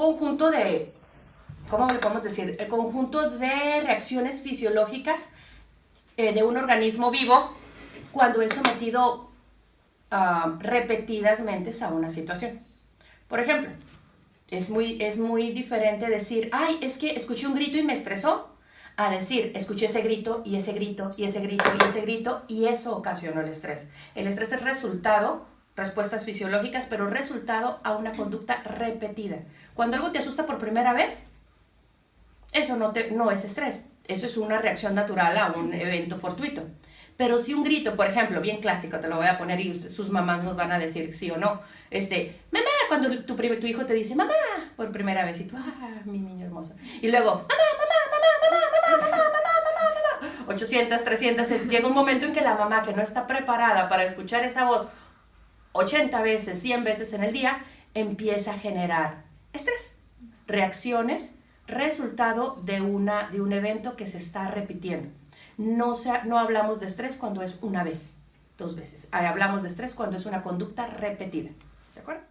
conjunto de, ¿cómo le podemos decir? El conjunto de reacciones fisiológicas de un organismo vivo cuando es sometido repetidas veces a una situación. Por ejemplo, es muy diferente decir, ay, es que escuché un grito y me estresó, a decir, escuché ese grito y ese grito y ese grito y ese grito y eso ocasionó el estrés. El estrés es resultado, respuestas fisiológicas, pero resultado a una conducta repetida. Cuando algo te asusta por primera vez, eso no es estrés, eso es una reacción natural a un evento fortuito. Pero si un grito, por ejemplo, bien clásico, te lo voy a poner y sus mamás nos van a decir sí o no, mamá, cuando tu hijo te dice, mamá, por primera vez, y tú, mi niño hermoso. Y luego, mamá, 800, 300, llega un momento en que la mamá que no está preparada para escuchar esa voz 80 veces, 100 veces en el día, empieza a generar estrés, reacciones, resultado de un evento que se está repitiendo. No hablamos de estrés cuando es una vez, 2 veces. Hablamos de estrés cuando es una conducta repetida. ¿De acuerdo?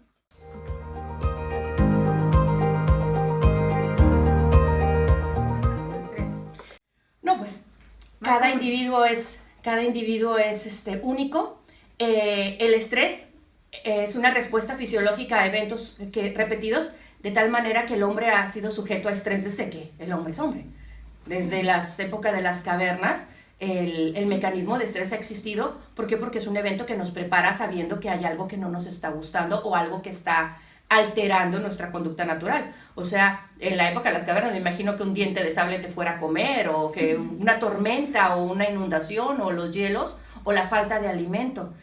No, pues cada individuo es único. El estrés es una respuesta fisiológica a eventos repetidos, de tal manera que el hombre ha sido sujeto a estrés desde que el hombre es hombre. Desde las épocas de las cavernas, el mecanismo de estrés ha existido. ¿Por qué? Porque es un evento que nos prepara sabiendo que hay algo que no nos está gustando o algo que está alterando nuestra conducta natural. O sea, en la época de las cavernas me imagino que un diente de sable te fuera a comer, o que una tormenta o una inundación o los hielos o la falta de alimento.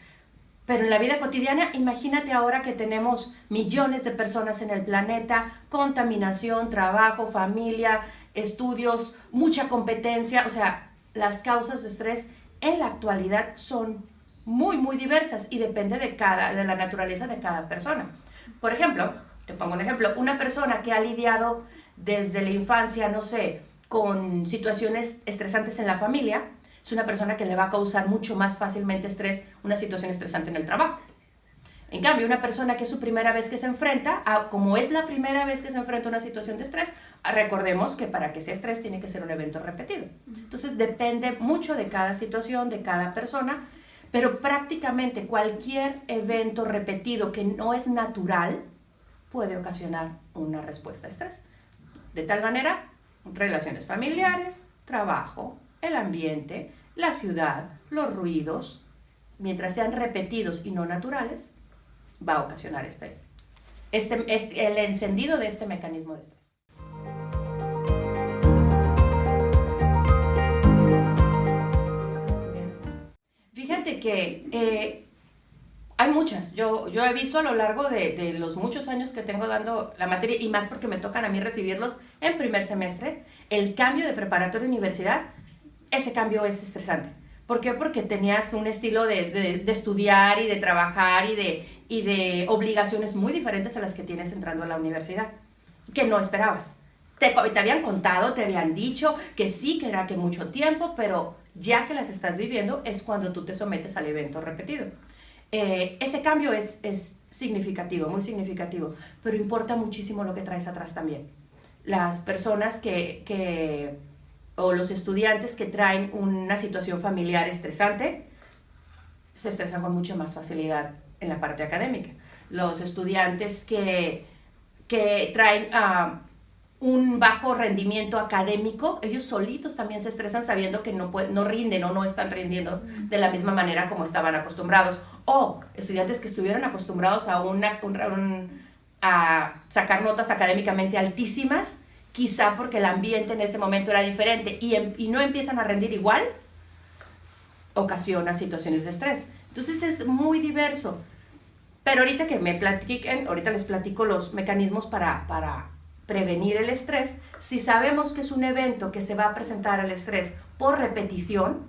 Pero en la vida cotidiana, imagínate ahora que tenemos millones de personas en el planeta, contaminación, trabajo, familia, estudios, mucha competencia. O sea, las causas de estrés en la actualidad son muy, muy diversas y depende de la naturaleza de cada persona. Por ejemplo, te pongo un ejemplo, una persona que ha lidiado desde la infancia, no sé, con situaciones estresantes en la familia, es una persona que le va a causar mucho más fácilmente estrés una situación estresante en el trabajo. En cambio, una persona que es su primera vez que se enfrenta, como es la primera vez que se enfrenta a una situación de estrés, recordemos que para que sea estrés tiene que ser un evento repetido. Entonces depende mucho de cada situación, de cada persona, pero prácticamente cualquier evento repetido que no es natural puede ocasionar una respuesta a estrés. De tal manera, relaciones familiares, trabajo, el ambiente, la ciudad, los ruidos, mientras sean repetidos y no naturales, va a ocasionar el encendido de este mecanismo de estrés. Fíjate que hay muchas. Yo he visto a lo largo de los muchos años que tengo dando la materia, y más porque me tocan a mí recibirlos en primer semestre, el cambio de preparatoria a universidad, ese cambio es estresante. ¿Por qué? Porque tenías un estilo de estudiar y de trabajar y de obligaciones muy diferentes a las que tienes entrando a la universidad, que no esperabas. Te habían contado, te habían dicho que sí, que era que mucho tiempo, pero ya que las estás viviendo es cuando tú te sometes al evento repetido. Ese cambio es significativo, muy significativo, pero importa muchísimo lo que traes atrás también. Las personas o los estudiantes que traen una situación familiar estresante se estresan con mucha más facilidad en la parte académica. Los estudiantes que traen un bajo rendimiento académico, ellos solitos también se estresan sabiendo que no rinden o no están rindiendo de la misma manera como estaban acostumbrados. O estudiantes que estuvieron acostumbrados a sacar notas académicamente altísimas, quizá porque el ambiente en ese momento era diferente y no empiezan a rendir igual, ocasiona situaciones de estrés. Entonces es muy diverso. Pero ahorita les platico los mecanismos para prevenir el estrés. Si sabemos que es un evento que se va a presentar el estrés por repetición,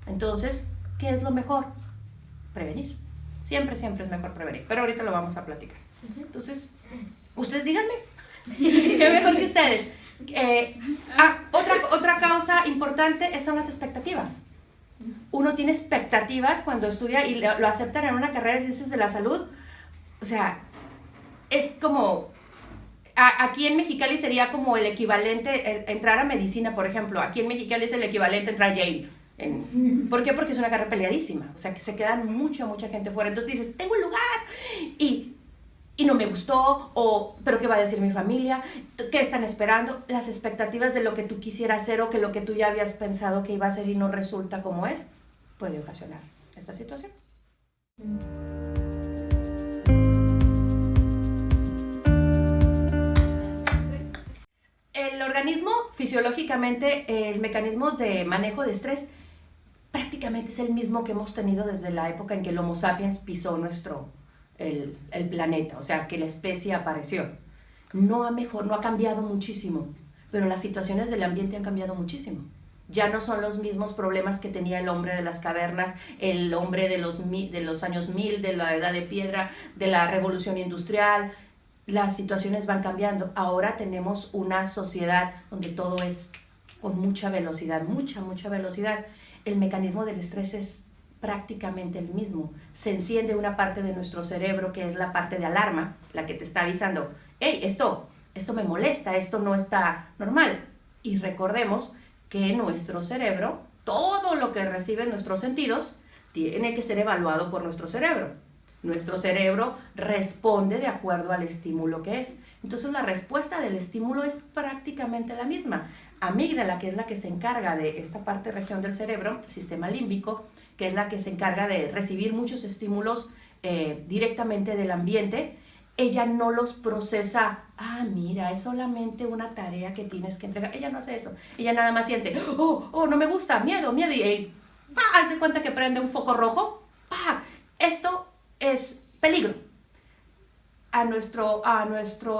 entonces, ¿qué es lo mejor? Prevenir. Siempre es mejor prevenir. Pero ahorita lo vamos a platicar. Entonces, ustedes díganme. ¿Qué mejor que ustedes? Otra causa importante son las expectativas. Uno tiene expectativas cuando estudia y lo aceptan en una carrera de ciencias de la salud. O sea, es como aquí en Mexicali sería como el equivalente, entrar a medicina, por ejemplo. Aquí en Mexicali es el equivalente a entrar a Yale. ¿Por qué? Porque es una carrera peleadísima. O sea, que se quedan mucha gente fuera. Entonces dices, tengo un lugar y no me gustó, pero ¿qué va a decir mi familia? ¿Qué están esperando? Las expectativas de lo que tú quisieras hacer o que lo que tú ya habías pensado que iba a ser y no resulta como es, puede ocasionar esta situación. El organismo, fisiológicamente, el mecanismo de manejo de estrés prácticamente es el mismo que hemos tenido desde la época en que el Homo sapiens pisó el planeta, o sea, que la especie apareció. No ha cambiado muchísimo, pero las situaciones del ambiente han cambiado muchísimo. Ya no son los mismos problemas que tenía el hombre de las cavernas, el hombre de los años 1000, de la edad de piedra, de la revolución industrial. Las situaciones van cambiando. Ahora tenemos una sociedad donde todo es con mucha velocidad, mucha velocidad. El mecanismo del estrés es prácticamente el mismo. Se enciende una parte de nuestro cerebro que es la parte de alarma, la que te está avisando, hey, esto me molesta, esto no está normal. Y recordemos que nuestro cerebro, todo lo que reciben nuestros sentidos, tiene que ser evaluado por nuestro cerebro. Nuestro cerebro responde de acuerdo al estímulo que es. Entonces la respuesta del estímulo es prácticamente la misma. Amígdala, que es la que se encarga de esta región del cerebro, sistema límbico, que es la que se encarga de recibir muchos estímulos directamente del ambiente, ella no los procesa, mira, es solamente una tarea que tienes que entregar. Ella no hace eso. Ella nada más siente, no me gusta, miedo, y haz de cuenta que prende un foco rojo, esto es peligro. A nuestro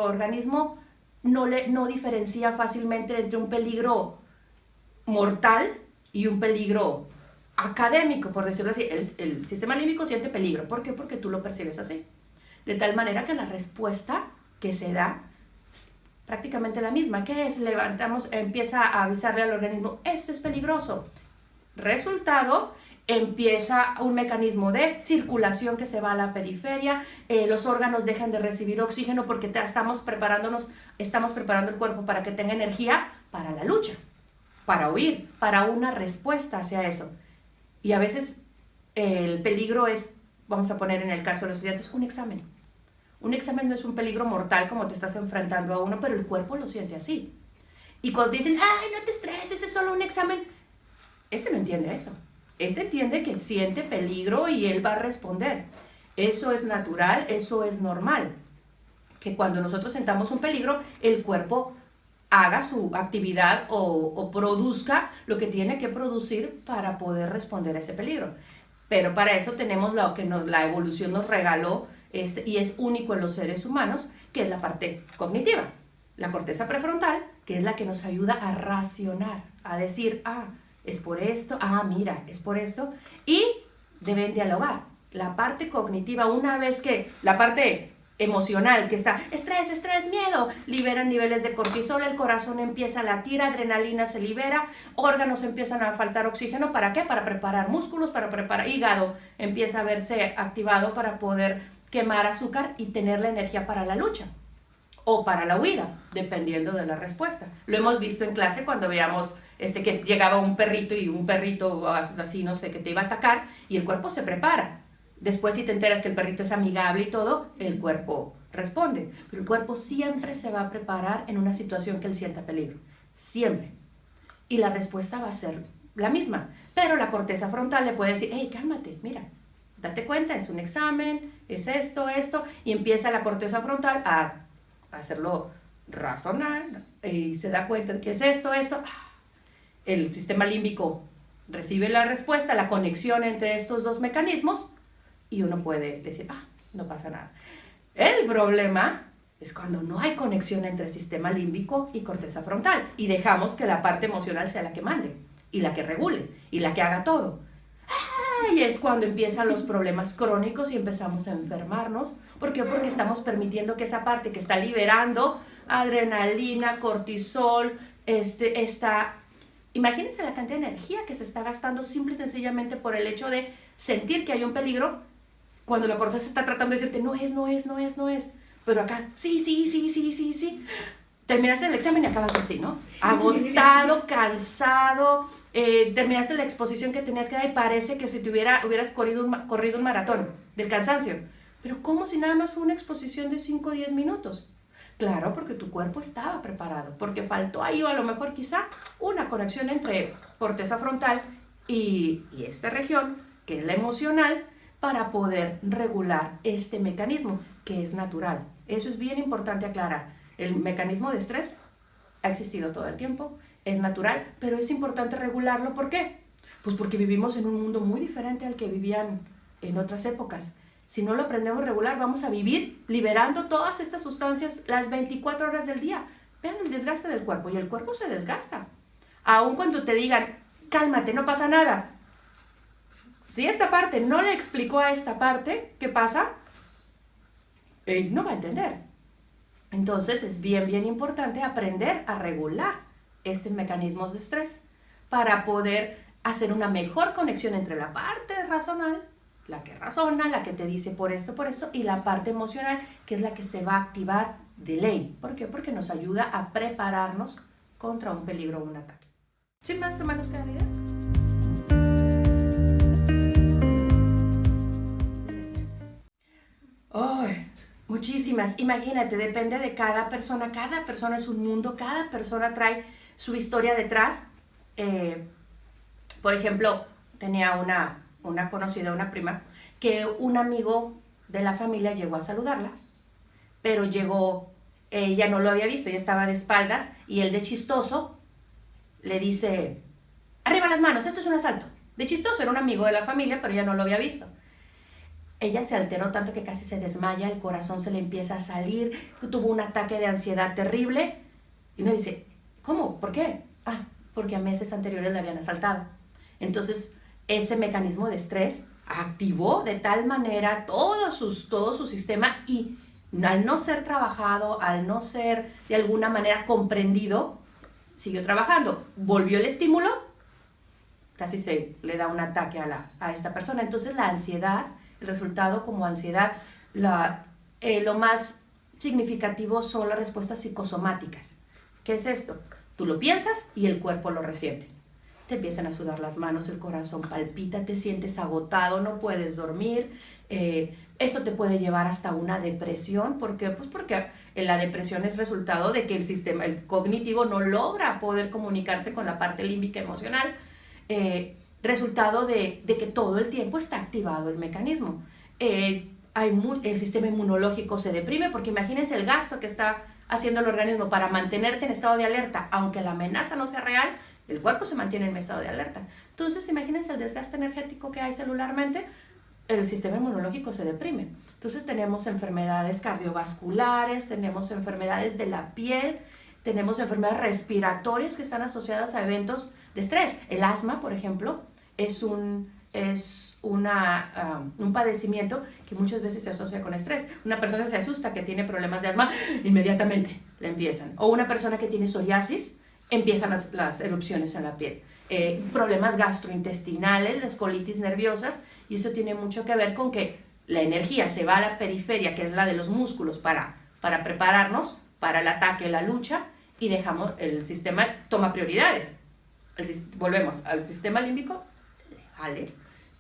organismo no diferencia fácilmente entre un peligro mortal y un peligro académico, por decirlo así. El sistema límbico siente peligro. ¿Por qué? Porque tú lo percibes así. De tal manera que la respuesta que se da es prácticamente la misma. ¿Qué es? Empieza a avisarle al organismo, esto es peligroso. Resultado, empieza un mecanismo de circulación que se va a la periferia, los órganos dejan de recibir oxígeno porque estamos preparando el cuerpo para que tenga energía para la lucha, para huir, para una respuesta hacia eso. Y a veces el peligro es, vamos a poner en el caso de los estudiantes, un examen. Un examen no es un peligro mortal como te estás enfrentando a uno, pero el cuerpo lo siente así. Y cuando dicen, no te estreses, es solo un examen, no entiende eso. Entiende que siente peligro y él va a responder. Eso es natural, eso es normal. Que cuando nosotros sentamos un peligro, el cuerpo haga su actividad o produzca lo que tiene que producir para poder responder a ese peligro. Pero para eso tenemos lo que la evolución nos regaló, y es único en los seres humanos, que es la parte cognitiva. La corteza prefrontal, que es la que nos ayuda a racionar, a decir, es por esto, mira, es por esto, y deben dialogar. La parte cognitiva, una vez que la parte emocional, que está estrés, miedo, liberan niveles de cortisol, el corazón empieza a latir, adrenalina se libera, órganos empiezan a faltar oxígeno, ¿para qué? Para preparar músculos, para preparar hígado, empieza a verse activado para poder quemar azúcar y tener la energía para la lucha o para la huida, dependiendo de la respuesta. Lo hemos visto en clase cuando veíamos que llegaba un perrito así, no sé, que te iba a atacar y el cuerpo se prepara. Después, si te enteras que el perrito es amigable y todo, el cuerpo responde. Pero el cuerpo siempre se va a preparar en una situación que él sienta peligro. Siempre. Y la respuesta va a ser la misma. Pero la corteza frontal le puede decir, hey, cálmate, mira, date cuenta, es un examen, es esto, y empieza la corteza frontal a hacerlo razonar, y se da cuenta de que es esto. El sistema límbico recibe la respuesta, la conexión entre estos dos mecanismos, y uno puede decir, no pasa nada. El problema es cuando no hay conexión entre sistema límbico y corteza frontal, y dejamos que la parte emocional sea la que mande, y la que regule, y la que haga todo. Y es cuando empiezan los problemas crónicos y empezamos a enfermarnos. ¿Por qué? Porque estamos permitiendo que esa parte que está liberando adrenalina, cortisol, imagínense la cantidad de energía que se está gastando simple y sencillamente por el hecho de sentir que hay un peligro, cuando la corteza está tratando de decirte, no es. pero acá, sí. Terminaste el examen y acabas así, ¿no? Agotado, cansado, terminaste la exposición que tenías que dar y parece que si te hubieras corrido un maratón del cansancio. Pero ¿cómo si nada más fue una exposición de 5 o 10 minutos? Claro, porque tu cuerpo estaba preparado, porque faltó ahí o a lo mejor quizá una conexión entre corteza frontal y esta región, que es la emocional, para poder regular este mecanismo, que es natural. Eso es bien importante aclarar. El mecanismo de estrés ha existido todo el tiempo, es natural, pero es importante regularlo. ¿Por qué? Pues porque vivimos en un mundo muy diferente al que vivían en otras épocas. Si no lo aprendemos a regular, vamos a vivir liberando todas estas sustancias las 24 horas del día. Vean el desgaste del cuerpo, y el cuerpo se desgasta. Aun cuando te digan, cálmate, no pasa nada. Si esta parte no le explicó a esta parte qué pasa, no va a entender. Entonces es bien importante aprender a regular estos mecanismos de estrés para poder hacer una mejor conexión entre la parte racional, la que razona, la que te dice por esto, y la parte emocional, que es la que se va a activar de ley. ¿Por qué? Porque nos ayuda a prepararnos contra un peligro o un ataque. ¿Sin más, hermanos, claridad? Muchísimas. Imagínate, depende de cada persona es un mundo, cada persona trae su historia detrás. Por ejemplo, tenía una conocida, una prima, que un amigo de la familia llegó a saludarla, pero ella no lo había visto, ella estaba de espaldas, y él de chistoso le dice, arriba las manos, esto es un asalto. De chistoso, era un amigo de la familia, pero ella no lo había visto. Ella se alteró tanto que casi se desmaya, el corazón se le empieza a salir, tuvo un ataque de ansiedad terrible. Y uno dice, ¿cómo? ¿Por qué? Porque a meses anteriores la habían asaltado. Entonces, ese mecanismo de estrés activó de tal manera todo su sistema, y al no ser trabajado, al no ser de alguna manera comprendido, siguió trabajando. Volvió el estímulo, casi se le da un ataque a esta persona. Entonces, la ansiedad, el resultado como ansiedad, lo más significativo son las respuestas psicosomáticas. ¿Qué es esto? Tú lo piensas y el cuerpo lo resiente. Te empiezan a sudar las manos, el corazón palpita, te sientes agotado, no puedes dormir. Esto te puede llevar hasta una depresión. ¿Por qué? Pues porque la depresión es resultado de que el cognitivo no logra poder comunicarse con la parte límbica emocional. Resultado de que todo el tiempo está activado el mecanismo. El sistema inmunológico se deprime, porque imagínense el gasto que está haciendo el organismo para mantenerte en estado de alerta. Aunque la amenaza no sea real, el cuerpo se mantiene en estado de alerta. Entonces, imagínense el desgaste energético que hay celularmente, el sistema inmunológico se deprime. Entonces, tenemos enfermedades cardiovasculares, tenemos enfermedades de la piel, tenemos enfermedades respiratorias que están asociadas a eventos de estrés. El asma, por ejemplo, es un padecimiento que muchas veces se asocia con estrés. Una persona se asusta que tiene problemas de asma, inmediatamente le empiezan. O una persona que tiene psoriasis, empiezan las erupciones en la piel. Problemas gastrointestinales, las colitis nerviosas, y eso tiene mucho que ver con que la energía se va a la periferia, que es la de los músculos, para prepararnos para el ataque, la lucha, y dejamos, el sistema toma prioridades. Volvemos al sistema límbico, vale,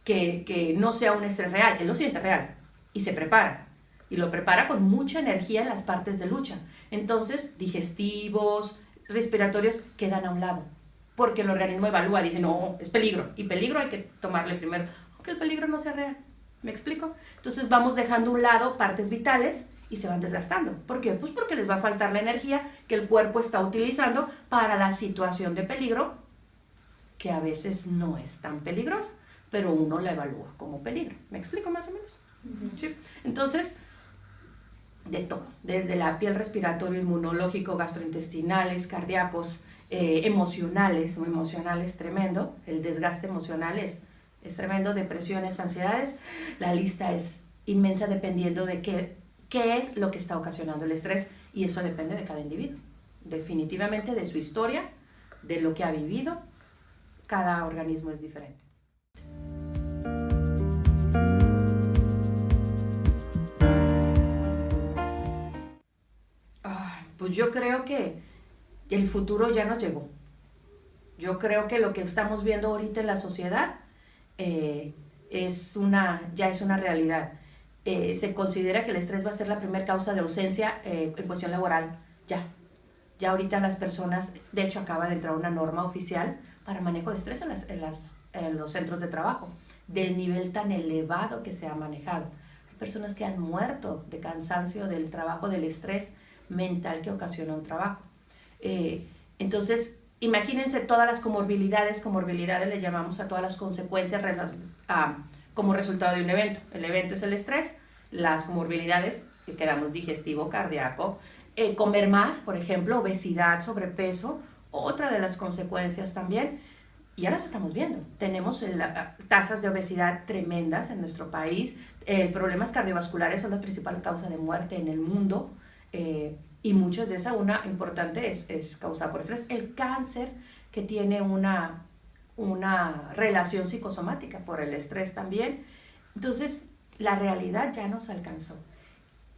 que no sea un estrés real, él lo siente real, y se prepara, y lo prepara con mucha energía en las partes de lucha. Entonces, digestivos, respiratorios quedan a un lado, porque el organismo evalúa, dice, no, es peligro, y peligro hay que tomarle primero, aunque el peligro no sea real. ¿Me explico? Entonces vamos dejando a un lado partes vitales y se van desgastando. ¿Por qué? Pues porque les va a faltar la energía que el cuerpo está utilizando para la situación de peligro, que a veces no es tan peligrosa, pero uno la evalúa como peligro. ¿Me explico más o menos? Sí. Entonces, de todo, desde la piel, respiratorio, inmunológico, gastrointestinales, cardíacos, emocionales tremendo. El desgaste emocional es tremendo, depresiones, ansiedades. La lista es inmensa dependiendo de qué es lo que está ocasionando el estrés, y eso depende de cada individuo. Definitivamente de su historia, de lo que ha vivido. Cada organismo es diferente. pues yo creo que el futuro ya nos llegó. Yo creo que lo que estamos viendo ahorita en la sociedad ya es una realidad. Se considera que el estrés va a ser la primera causa de ausencia en cuestión laboral. Ya ahorita las personas, de hecho acaba de entrar una norma oficial para manejo de estrés en los centros de trabajo, del nivel tan elevado que se ha manejado. Hay personas que han muerto de cansancio del trabajo, del estrés mental que ocasiona un trabajo. Entonces, imagínense todas las comorbilidades le llamamos a todas las consecuencias como resultado de un evento. El evento es el estrés, las comorbilidades, que quedamos digestivo, cardíaco, comer más, por ejemplo, obesidad, sobrepeso, otra de las consecuencias también, ya las estamos viendo. Tenemos tasas de obesidad tremendas en nuestro país, problemas cardiovasculares son la principal causa de muerte en el mundo, y muchas de esas, una importante es causada por estrés. El cáncer, que tiene una relación psicosomática por el estrés también. Entonces, la realidad ya nos alcanzó.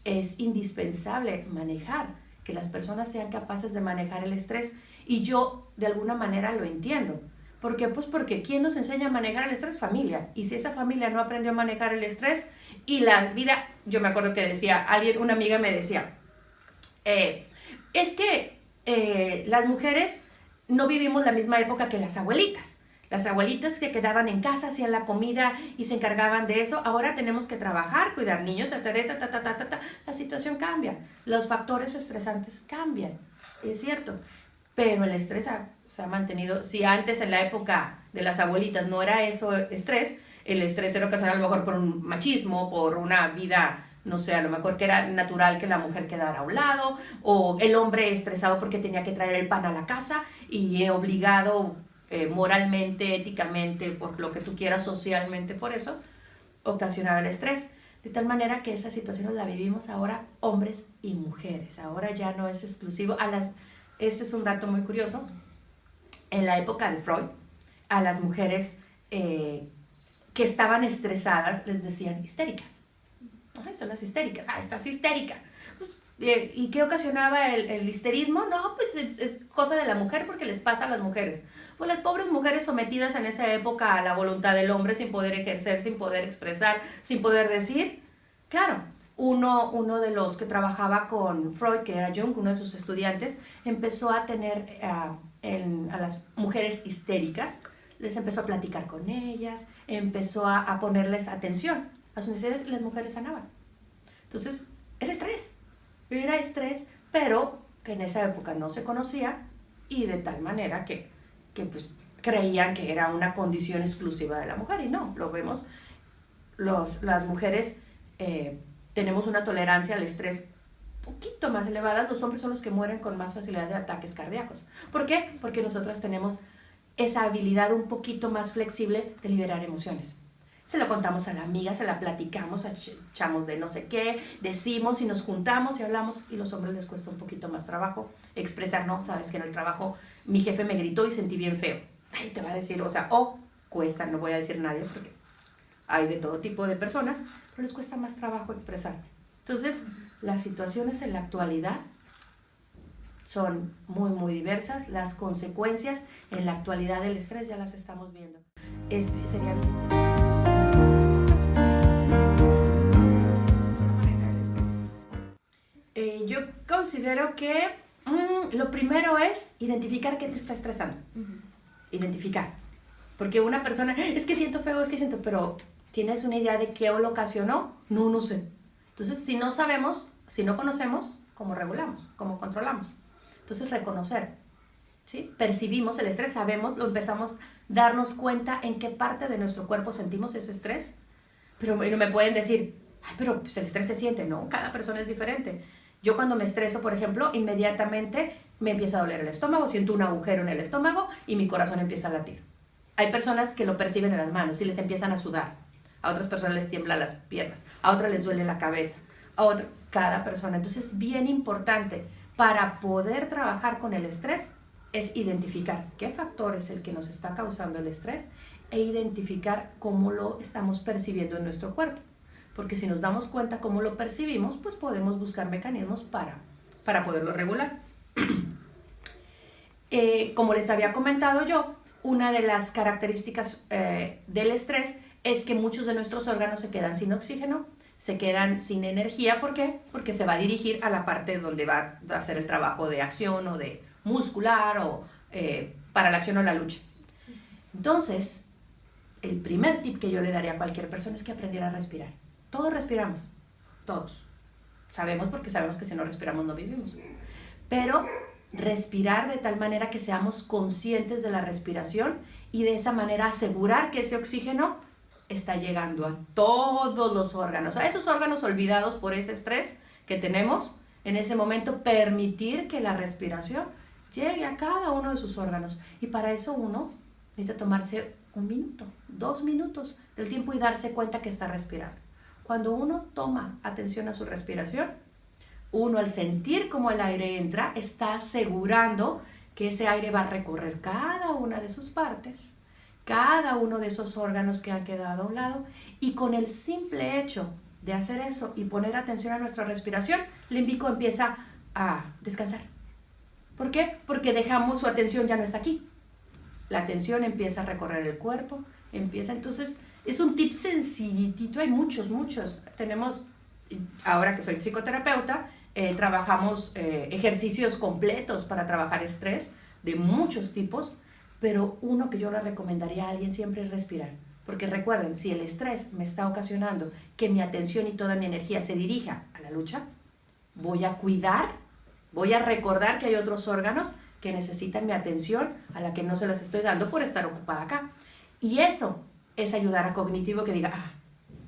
Es indispensable manejar, que las personas sean capaces de manejar el estrés, y yo de alguna manera lo entiendo. ¿Por qué? Pues porque ¿quién nos enseña a manejar el estrés? Familia. Y si esa familia no aprendió a manejar el estrés y la vida, yo me acuerdo que decía, una amiga me decía, es que las mujeres no vivimos la misma época que las abuelitas. Las abuelitas que quedaban en casa, hacían la comida y se encargaban de eso. Ahora tenemos que trabajar, cuidar niños, la situación cambia. Los factores estresantes cambian, es cierto. Pero el estrés se ha mantenido. Si antes en la época de las abuelitas no era eso estrés, el estrés era ocasionado a lo mejor por un machismo, por una vida, no sé, a lo mejor que era natural que la mujer quedara a un lado, o el hombre estresado porque tenía que traer el pan a la casa y obligado moralmente, éticamente, por lo que tú quieras, socialmente, por eso, ocasionaba el estrés. De tal manera que esas situaciones la vivimos ahora hombres y mujeres. Ahora ya no es exclusivo este es un dato muy curioso. En la época de Freud, a las mujeres que estaban estresadas les decían histéricas. Ay, son las histéricas. Estás histérica. ¿Y qué ocasionaba el histerismo? No, pues es cosa de la mujer, porque les pasa a las mujeres. Pues las pobres mujeres sometidas en esa época a la voluntad del hombre, sin poder ejercer, sin poder expresar, sin poder decir. Claro, uno de los que trabajaba con Freud, que era Jung, uno de sus estudiantes, empezó a tener a las mujeres histéricas, les empezó a platicar con ellas, empezó a ponerles atención a sus necesidades, y las mujeres sanaban. Entonces, era estrés, pero que en esa época no se conocía, y de tal manera que pues creían que era una condición exclusiva de la mujer, y no, lo vemos, las mujeres tenemos una tolerancia al estrés un poquito más elevada. Los hombres son los que mueren con más facilidad de ataques cardíacos. ¿Por qué? Porque nosotras tenemos esa habilidad un poquito más flexible de liberar emociones. Se lo contamos a la amiga, se la platicamos, echamos de no sé qué, decimos y nos juntamos y hablamos, y los hombres les cuesta un poquito más trabajo expresar, no, sabes que en el trabajo mi jefe me gritó y sentí bien feo. Ahí te va a decir, cuesta, no voy a decir nadie porque hay de todo tipo de personas, pero les cuesta más trabajo expresar. Entonces, las situaciones en la actualidad son muy, muy diversas. Las consecuencias en la actualidad del estrés ya las estamos viendo. Sería yo considero que lo primero es identificar qué te está estresando. Identificar. Porque una persona, es que siento feo, pero ¿tienes una idea de qué lo ocasionó? No sé. Entonces, si no sabemos, si no conocemos, ¿cómo regulamos? ¿Cómo controlamos? Entonces, reconocer, ¿sí? Percibimos el estrés, sabemos, lo empezamos a darnos cuenta en qué parte de nuestro cuerpo sentimos ese estrés. Pero no me pueden decir, pero pues el estrés se siente. No, cada persona es diferente. Yo cuando me estreso, por ejemplo, inmediatamente me empieza a doler el estómago, siento un agujero en el estómago y mi corazón empieza a latir. Hay personas que lo perciben en las manos y les empiezan a sudar. A otras personas les tiemblan las piernas, a otras les duele la cabeza, cada persona. Entonces es bien importante para poder trabajar con el estrés es identificar qué factor es el que nos está causando el estrés e identificar cómo lo estamos percibiendo en nuestro cuerpo. Porque si nos damos cuenta cómo lo percibimos, pues podemos buscar mecanismos para para poderlo regular. Como les había comentado yo, una de las características del estrés es que muchos de nuestros órganos se quedan sin oxígeno, se quedan sin energía. ¿Por qué? Porque se va a dirigir a la parte donde va a hacer el trabajo de acción o de muscular o para la acción o la lucha. Entonces, el primer tip que yo le daría a cualquier persona es que aprendiera a respirar. Todos respiramos, todos. Sabemos porque sabemos que si no respiramos no vivimos. Pero respirar de tal manera que seamos conscientes de la respiración y de esa manera asegurar que ese oxígeno está llegando a todos los órganos, a esos órganos olvidados por ese estrés que tenemos. En ese momento permitir que la respiración llegue a cada uno de sus órganos, y para eso uno necesita tomarse 1 minuto, 2 minutos del tiempo y darse cuenta que está respirando. Cuando uno toma atención a su respiración, uno, al sentir cómo el aire entra, está asegurando que ese aire va a recorrer cada una de sus partes, cada uno de esos órganos que han quedado a un lado, y con el simple hecho de hacer eso y poner atención a nuestra respiración, el límbico empieza a descansar. ¿Por qué? Porque dejamos, su atención ya no está aquí. La atención empieza a recorrer el cuerpo, entonces, es un tip sencillito, hay muchos. Tenemos, ahora que soy psicoterapeuta, trabajamos ejercicios completos para trabajar estrés de muchos tipos, pero uno que yo le recomendaría a alguien siempre es respirar. Porque recuerden, si el estrés me está ocasionando que mi atención y toda mi energía se dirija a la lucha, voy a recordar que hay otros órganos que necesitan mi atención, a la que no se las estoy dando por estar ocupada acá. Y eso es ayudar a cognitivo que diga,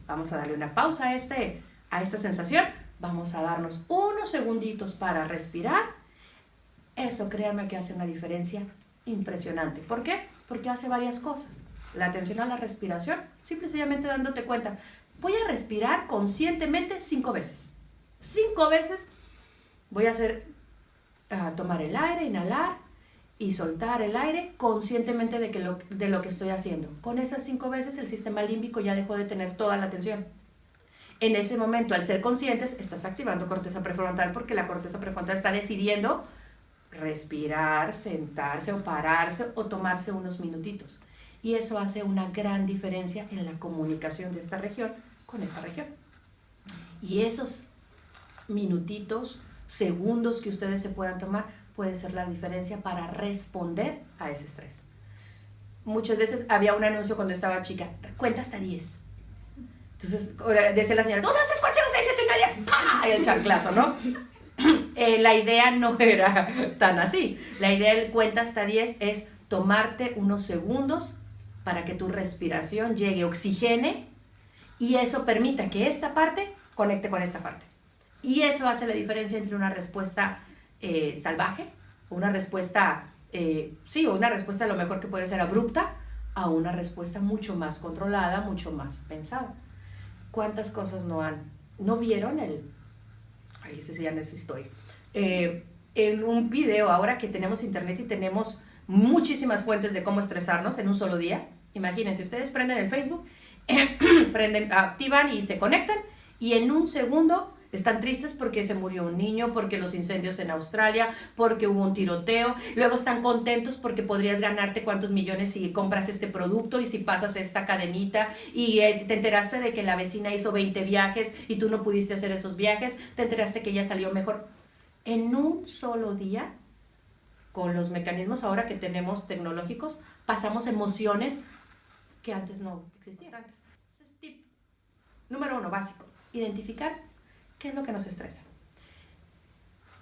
vamos a darle una pausa a esta sensación, vamos a darnos unos segunditos para respirar. Eso, créanme que hace una diferencia impresionante. ¿Por qué? Porque hace varias cosas. La atención a la respiración, simple y sencillamente dándote cuenta, voy a respirar conscientemente 5 veces. 5 veces voy a tomar el aire, inhalar y soltar el aire conscientemente de lo que estoy haciendo. Con esas 5 veces el sistema límbico ya dejó de tener toda la atención. En ese momento, al ser conscientes, estás activando corteza prefrontal, porque la corteza prefrontal está decidiendo respirar, sentarse o pararse o tomarse unos minutitos. Y eso hace una gran diferencia en la comunicación de esta región con esta región. Y esos minutitos, segundos que ustedes se puedan tomar, puede ser la diferencia para responder a ese estrés. Muchas veces había un anuncio cuando estaba chica, cuenta hasta 10. Entonces, decía la señora, 1, 2, 3, 4, 5, 6, 7 y media, ¡pah! Y el chanclazo, ¿no? La idea no era tan así. La idea del cuenta hasta 10 es tomarte unos segundos para que tu respiración llegue, oxigene, y eso permita que esta parte conecte con esta parte. Y eso hace la diferencia entre una respuesta salvaje, una respuesta, una respuesta a lo mejor que puede ser abrupta, a una respuesta mucho más controlada, mucho más pensada. ¿Cuántas cosas no vieron ese sí ya necesito en un video, ahora que tenemos internet y tenemos muchísimas fuentes de cómo estresarnos en un solo día? Imagínense, ustedes prenden el Facebook, activan y se conectan, y en un segundo están tristes porque se murió un niño, porque los incendios en Australia, porque hubo un tiroteo. Luego están contentos porque podrías ganarte cuántos millones si compras este producto y si pasas esta cadenita, y te enteraste de que la vecina hizo 20 viajes y tú no pudiste hacer esos viajes, te enteraste que ella salió mejor. En un solo día, con los mecanismos ahora que tenemos tecnológicos, pasamos emociones que antes no existían. Entonces, tip número 1, básico, identificar qué es lo que nos estresa.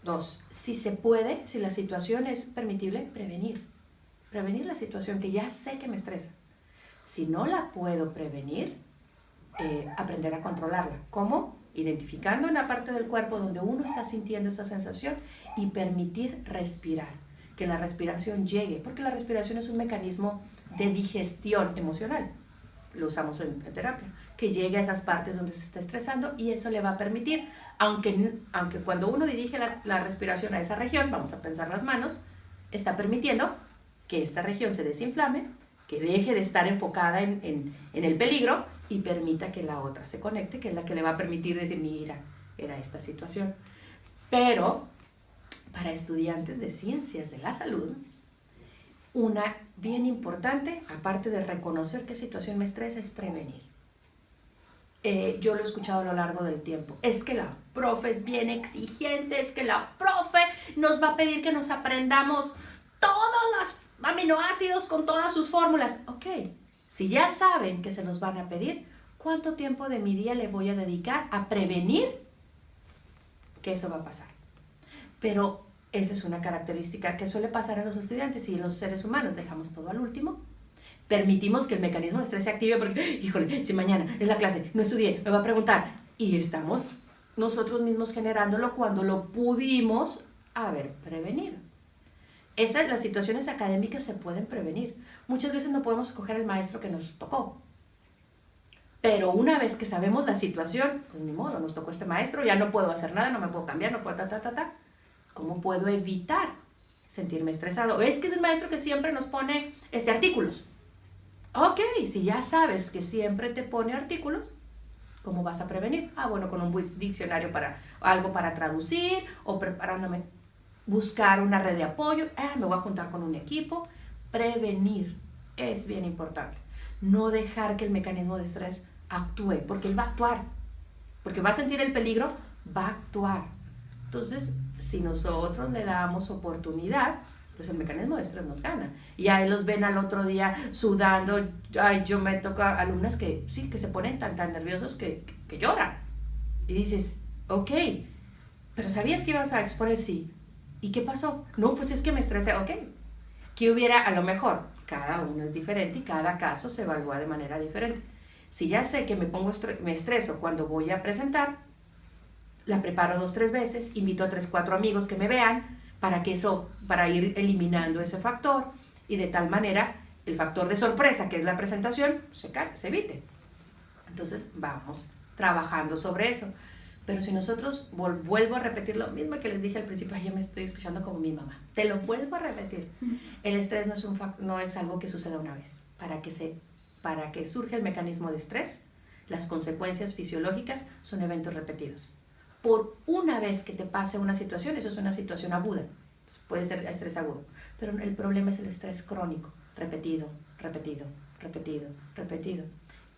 2, si se puede, si la situación es permitible, prevenir la situación que ya sé que me estresa. Si no la puedo prevenir, aprender a controlarla. ¿Cómo? Identificando en la parte del cuerpo donde uno está sintiendo esa sensación y permitir respirar, que la respiración llegue, porque la respiración es un mecanismo de digestión emocional. Lo usamos en terapia, que llegue a esas partes donde se está estresando, y eso le va a permitir, aunque cuando uno dirige la respiración a esa región, vamos a pensar las manos, está permitiendo que esta región se desinflame, que deje de estar enfocada en el peligro y permita que la otra se conecte, que es la que le va a permitir decir, mira, era esta situación. Pero para estudiantes de ciencias de la salud, una bien importante, aparte de reconocer qué situación me estresa, es prevenir. Yo lo he escuchado a lo largo del tiempo. Es que la profe es bien exigente, es que la profe nos va a pedir que nos aprendamos todos los aminoácidos con todas sus fórmulas. Ok, si ya saben que se los van a pedir, ¿cuánto tiempo de mi día le voy a dedicar a prevenir que eso va a pasar? Pero esa es una característica que suele pasar en los estudiantes y en los seres humanos. Dejamos todo al último. Permitimos que el mecanismo de estrés se active porque, híjole, si mañana es la clase, no estudié, me va a preguntar. Y estamos nosotros mismos generándolo cuando lo pudimos haber prevenido. Las situaciones académicas se pueden prevenir. Muchas veces no podemos escoger el maestro que nos tocó. Pero una vez que sabemos la situación, pues ni modo, nos tocó este maestro, ya no puedo hacer nada, no me puedo cambiar, no puedo ¿Cómo puedo evitar sentirme estresado? Es que es el maestro que siempre nos pone artículos. Ok, si ya sabes que siempre te pone artículos, ¿cómo vas a prevenir? Bueno, con un buen diccionario algo para traducir o preparándome, buscar una red de apoyo, me voy a juntar con un equipo. Prevenir es bien importante. No dejar que el mecanismo de estrés actúe, porque él va a actuar, porque va a sentir el peligro, va a actuar. Entonces, si nosotros le damos oportunidad, pues el mecanismo de estrés nos gana. Y ahí los ven al otro día sudando. Yo me toca alumnas que sí, que se ponen tan nerviosos que lloran. Y dices, ok, pero ¿sabías que ibas a exponer? Sí. ¿Y qué pasó? No, pues es que me estresé. Ok. ¿Qué hubiera? A lo mejor, cada uno es diferente y cada caso se evalúa de manera diferente. Si ya sé que me estreso cuando voy a presentar, la preparo 2 o 3 veces, invito a 3 o 4 amigos que me vean para ir eliminando ese factor y de tal manera el factor de sorpresa, que es la presentación, se evite. Entonces vamos trabajando sobre eso. Pero si nosotros, vuelvo a repetir lo mismo que les dije al principio, yo me estoy escuchando como mi mamá, te lo vuelvo a repetir, el estrés no es algo que suceda una vez. Para que surja el mecanismo de estrés, las consecuencias fisiológicas son eventos repetidos. Por una vez que te pase una situación, eso es una situación aguda, puede ser estrés agudo, pero el problema es el estrés crónico, repetido.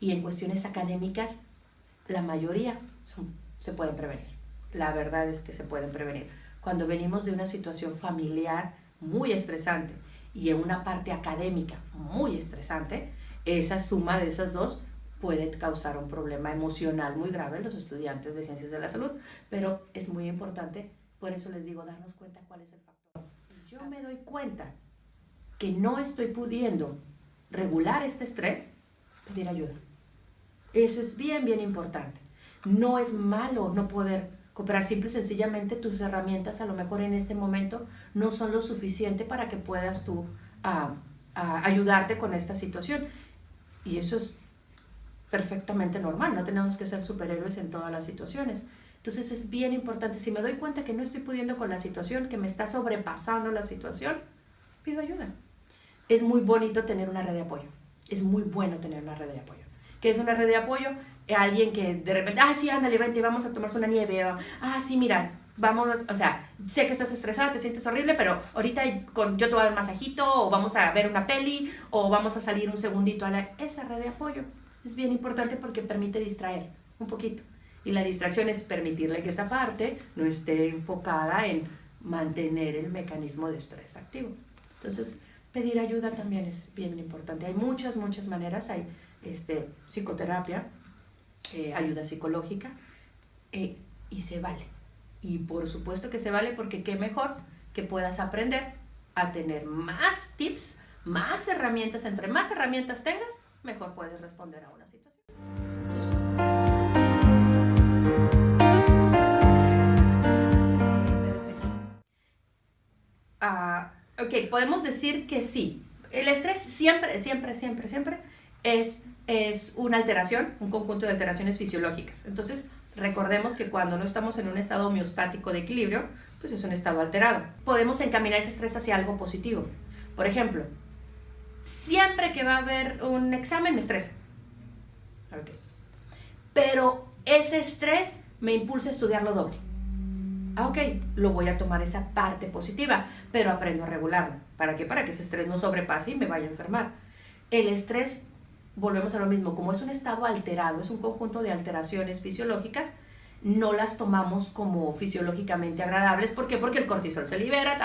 Y en cuestiones académicas, la mayoría se pueden prevenir. La verdad es que se pueden prevenir. Cuando venimos de una situación familiar muy estresante y en una parte académica muy estresante, esa suma de esas dos puede causar un problema emocional muy grave en los estudiantes de ciencias de la salud, pero es muy importante, por eso les digo, darnos cuenta cuál es el factor. Si yo me doy cuenta que no estoy pudiendo regular este estrés, pedir ayuda. Eso es bien importante. No es malo no poder cooperar, simple y sencillamente tus herramientas a lo mejor en este momento no son lo suficiente para que puedas tú ayudarte con esta situación. Y eso es perfectamente normal, no tenemos que ser superhéroes en todas las situaciones. Entonces es bien importante, si me doy cuenta que no estoy pudiendo con la situación, que me está sobrepasando la situación, pido ayuda. Es muy bonito tener una red de apoyo, es muy bueno tener una red de apoyo. ¿Qué es una red de apoyo? Alguien que de repente, sí, ándale, vente, vamos a tomarse una nieve, sí, mira, vámonos, o sea, sé que estás estresada, te sientes horrible, pero ahorita yo te voy a dar un masajito, o vamos a ver una peli, o vamos a salir un segundito esa red de apoyo. Es bien importante porque permite distraer un poquito. Y la distracción es permitirle que esta parte no esté enfocada en mantener el mecanismo de estrés activo. Entonces, pedir ayuda también es bien importante. Hay muchas maneras. Hay psicoterapia, ayuda psicológica, y se vale. Y por supuesto que se vale porque qué mejor que puedas aprender a tener más tips, más herramientas. Entre más herramientas tengas, mejor puedes responder a una situación. Ok, podemos decir que sí. El estrés siempre es una alteración, un conjunto de alteraciones fisiológicas. Entonces, recordemos que cuando no estamos en un estado homeostático de equilibrio, pues es un estado alterado. Podemos encaminar ese estrés hacia algo positivo. Por ejemplo, siempre que va a haber un examen me estreso. Okay. Pero ese estrés me impulsa a estudiarlo doble. Ok, lo voy a tomar esa parte positiva, pero aprendo a regularlo. ¿Para qué? Para que ese estrés no sobrepase y me vaya a enfermar. El estrés, volvemos a lo mismo, como es un estado alterado, es un conjunto de alteraciones fisiológicas, no las tomamos como fisiológicamente agradables. ¿Por qué? Porque el cortisol se libera,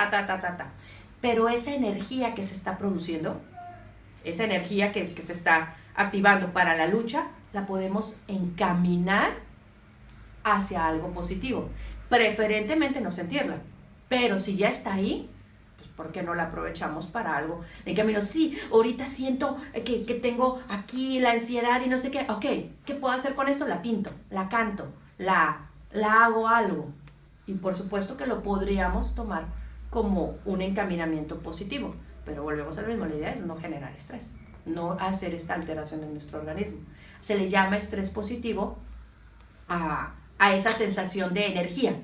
Pero esa energía que se está produciendo, esa energía que se está activando para la lucha, la podemos encaminar hacia algo positivo. Preferentemente no sentirla, pero si ya está ahí, pues ¿por qué no la aprovechamos para algo? En camino, sí, ahorita siento que tengo aquí la ansiedad y no sé qué, ok, ¿qué puedo hacer con esto? La pinto, la canto, la hago algo. Y por supuesto que lo podríamos tomar como un encaminamiento positivo, pero volvemos a lo mismo, la idea es no generar estrés, no hacer esta alteración en nuestro organismo. Se le llama estrés positivo a esa sensación de energía,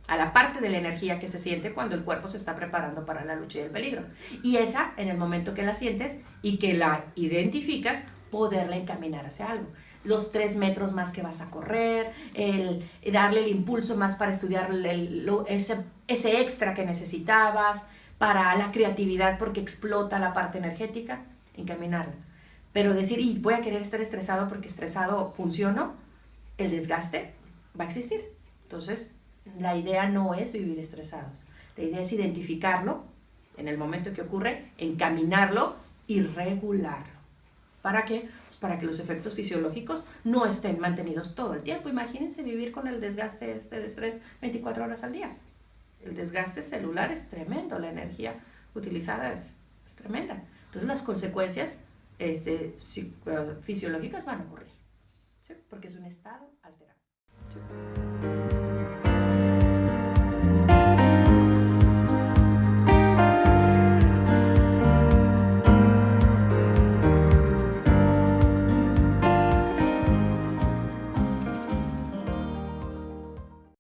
a la parte de la energía que se siente cuando el cuerpo se está preparando para la lucha y el peligro. Y esa, en el momento que la sientes y que la identificas, poderla encaminar hacia algo. Los 3 metros más que vas a correr, darle el impulso más para estudiar ese extra que necesitabas, para la creatividad porque explota la parte energética, encaminarla. Pero decir, y voy a querer estar estresado porque estresado funciono, el desgaste va a existir. Entonces, la idea no es vivir estresados. La idea es identificarlo en el momento que ocurre, encaminarlo y regularlo. ¿Para qué? Pues para que los efectos fisiológicos no estén mantenidos todo el tiempo. Imagínense vivir con el desgaste de estrés 24 horas al día. El desgaste celular es tremendo, la energía utilizada es tremenda. Entonces las consecuencias fisiológicas van a ocurrir, ¿sí? Porque es un estado alterado. ¿Sí?